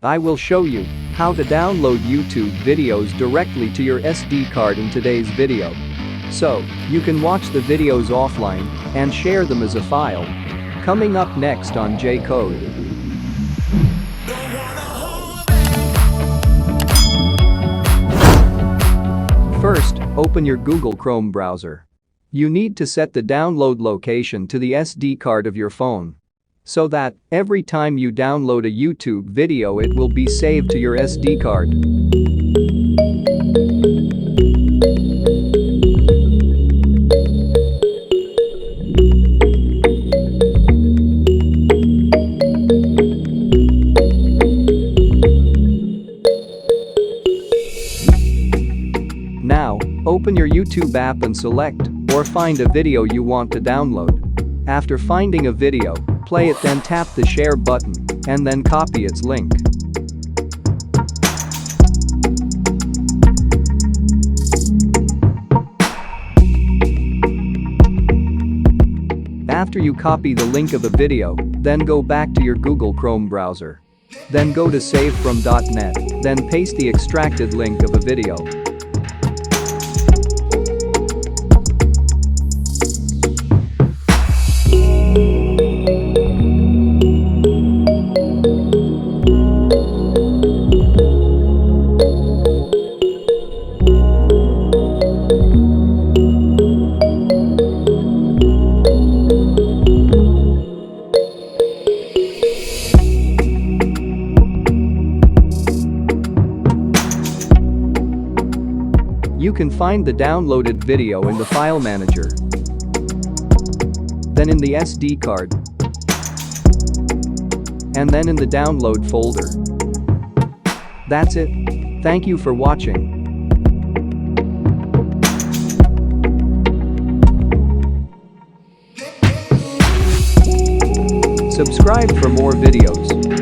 I will show you how to download YouTube videos directly to your SD card in today's video. So, you can watch the videos offline and share them as a file. Coming up next on J-Code. First, open your Google Chrome browser. You need to set the download location to the SD card of your phone, so that every time you download a YouTube video it will be saved to your SD card. Now, open your YouTube app and select or find a video you want to download. After finding a video, play it, then tap the share button and then copy its link. After you copy the link of a video, then go back to your Google Chrome browser. Then go to savefrom.net, then paste the extracted link of a video. You can find the downloaded video in the file manager, then in the SD card, and then in the download folder. That's it. Thank you for watching. Subscribe for more videos.